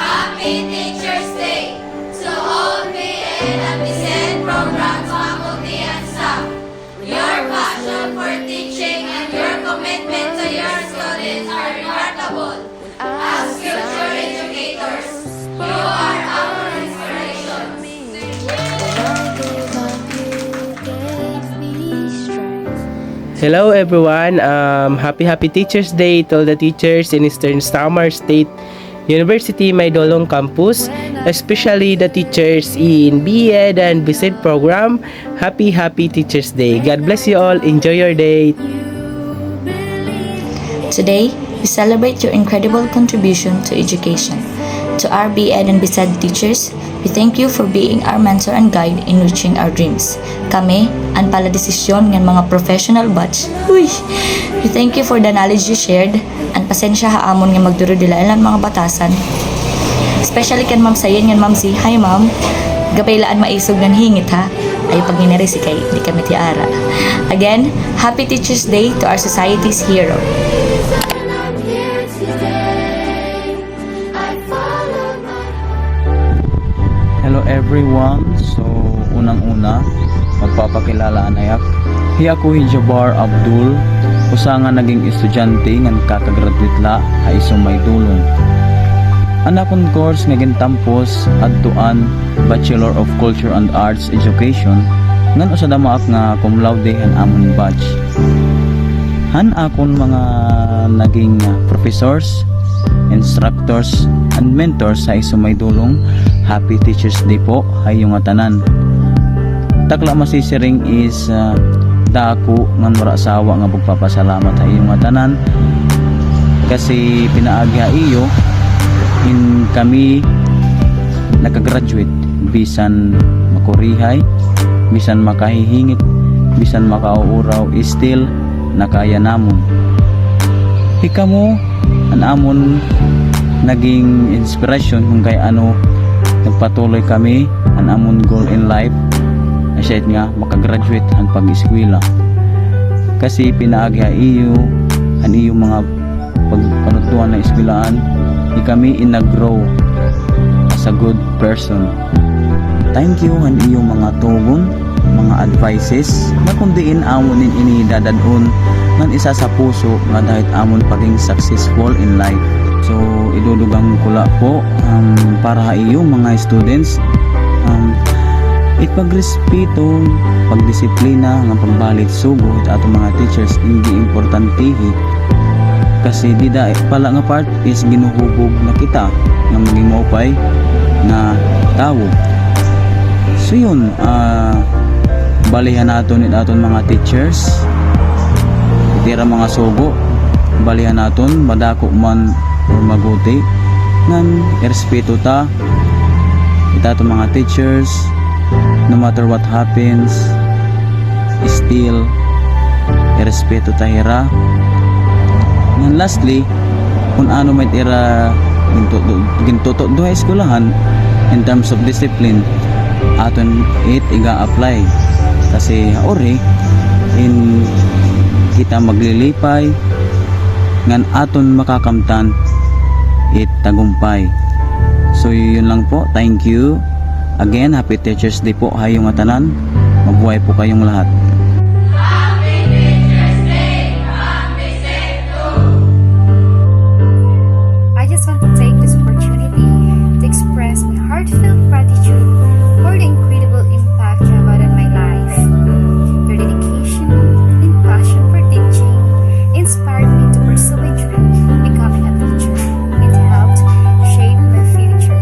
Happy Teacher's Day to all BN and BSED programs, faculty, and staff. Your passion for teaching and your commitment to your students are remarkable. As future educators, you are our inspiration. Hello everyone, happy Teachers Day to all the teachers in Eastern Samar State University Maydolong campus, especially the teachers in BEd and BSED program. Happy Teachers Day. God bless you all. Enjoy your day. Today, we celebrate your incredible contribution to education. To our BEd and BSED teachers, we thank you for being our mentor and guide in reaching our dreams. Kami, ang paladesisyon ng mga professional batch. We thank you for the knowledge you shared, and pasensya haamon nga magduro-dilaan mga batasan. Especially kan Ma'am Sayen ngan Ma'am Si. Hi Ma'am. Gapaylaan maisog ng hingit ha. Ay pag si kay di kami tiara. Again, happy Teachers Day to our society's hero. Hello everyone. So, unang-una, magpapakilala anayak. Hi ako Hijabar Abdul, usa nga naging estudyante nga kakagraduate la ay sumay dulong. Anakon course nga gintampos adtuan Bachelor of Culture and Arts Education ngan usa damaak nga cum laude han amon batch. Han akon mga naging professors, instructors, and mentors sa isumay dulong. Happy Teachers Day po hayong nga tanan. Takla masisiring is dako ngan wala sawa nga pagpapasalamat hayong nga tanan kasi pinaagya iyo in kami nakagraduate bisan makurihay, bisan makahihingit, bisan makauuraw, still nakaya namon. Hikamo an amon naging inspiration kung kay ano nagpatuloy kami an amon goal in life aside nga makagraduate ang pag-eskwela kasi pinaagya iyo an iyo mga pagpanutuan na eskwelaan di kami in-grow as a good person. Thank you an iyo mga tugon, mga advices na kundiin amon ini dadadon ngan isa sa puso nga dahil amon paging successful in life. So idudugang kula po para sa iyo mga students ipagrespeto, pagdisiplina nga pagbalit sugo ito ato mga teachers hindi importantihi kasi di da pala nga part is ginuhubog na kita nga maging maupay na tao. So yun balihan naton aton mga teachers itira mga sugo balihan naton madako man or maguti ngan irespeto ta ito mga teachers no matter what happens still irespeto ta hira. And lastly, kung ano may tira gintuto duha eskulahan in terms of discipline aton it iga-apply kasi ori in kita maglilipay ngan aton makakamtan it tagumpay. So yun lang po, thank you again, happy Teachers Day po hayong nga tanan, mabuhay po kayong lahat. Heartfelt gratitude for the incredible impact you have had on my life. Your dedication and passion for teaching inspired me to pursue my dream, becoming a teacher. It helped shape my future.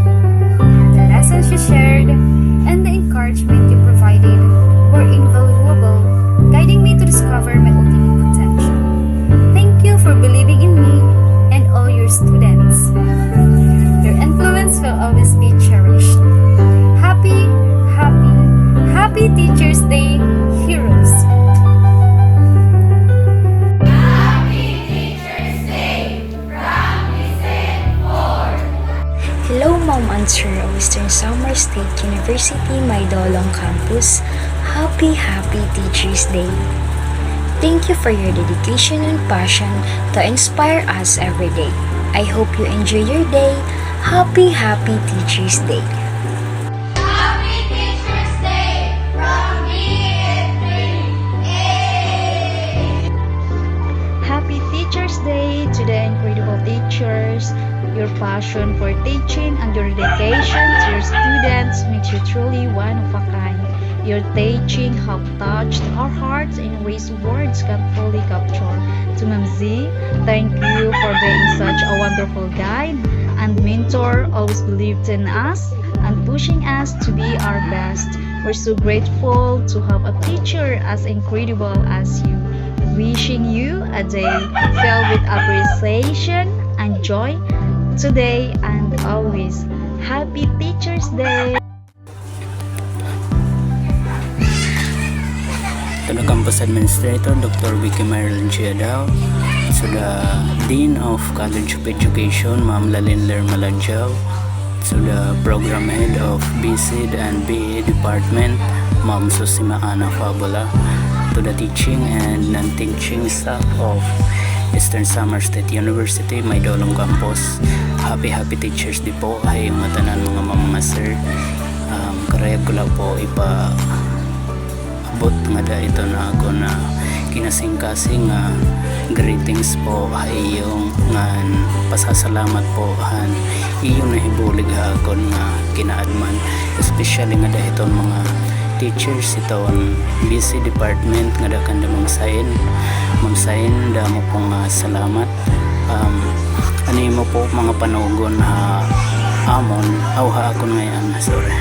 sponsor of Eastern Samar State University Maydolong Campus, Happy Teachers Day. Thank you for your dedication and passion to inspire us every day. I hope you enjoy your day. Happy Teachers Day. Happy Teachers Day from me and Happy Teachers Day to the incredible teachers. Your passion for teaching and your dedication to your students makes you truly one of a kind. Your teaching have touched our hearts in ways words can't fully capture. To Ma'am Z, thank you for being such a wonderful guide and mentor, always believed in us and pushing us to be our best. We're so grateful to have a teacher as incredible as you. Wishing you a day filled with appreciation and joy today and always. Happy Teachers Day! To the Campus Administrator, Dr. Vicky Marilyn Chiadao, to the Dean of College of Education, Ma'am Lalin Lermaladjao, to the Program Head of BSID and BA Department, Ma'am Susima Ana Fabula, to the teaching and non-teaching staff of Eastern Samar State University, Maydolong Campus. Happy Teachers Day po ay mga tanan mga sir. Karayag ko lang po abot nga da ito na ako na kinasing-kasing greetings po ay yung nga pasasalamat po han iyong nahibulig ako nga kinaadman, especially nga da itong mga teachers itong BC Department nga da kanda magsayin da mo pong salamat. Ano mo po mga panugon ha amon ha ako ngayon sorry.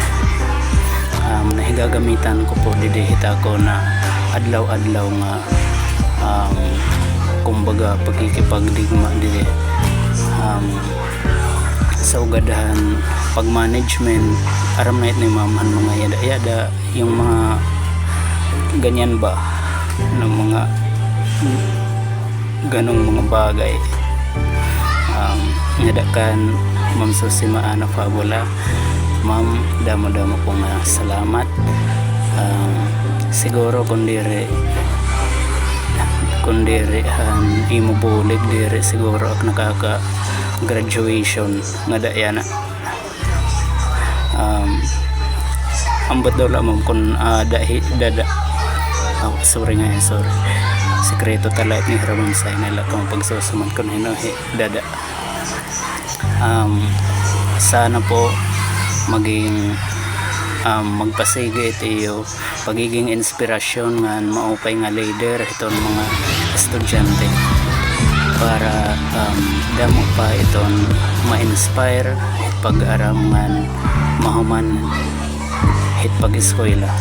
Nahigagamitan ko po didihit ako na adlaw-adlaw nga kumbaga pagkikipagdigma dili sa ugadahan pag-management aram na ni mamahan mga yada-yada yung mga ganyan ba ng mga ganong mga bagay ngadakan Ma'am Susima Ana Fabula. Ma'am, damo-damo pong salamat. Siguro kundiri imo bulig dire siguro ak nakaka graduation nga daya na ambot daw lamang kung dada sorry sekreto talat ni Ramon sa nila kung pagsusuman ko na dada sana po maging magpasigit iyo pagiging inspirasyon nga maupay nga leader itong mga estudyante para damo pa itong ma-inspire pag-aram nga mahuman hit pag-eskwela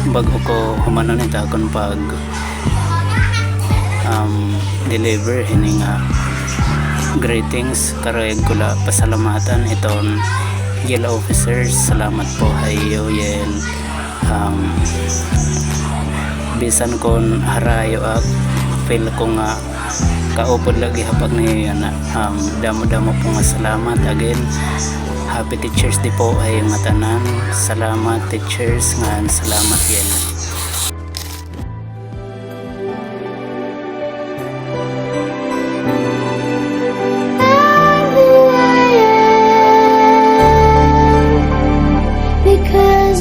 bago ko humanon ito akong pag deliver hini nga greetings karayag ko la pasalamatan itong yellow officers salamat po hayo yel bisan kon harayo ak feel ko nga kaupod lagi hapag niyo yan damo-damo po nga salamat again. Happy Teachers Day po ay mga tanan. Salamat teachers nga salamat yan. Because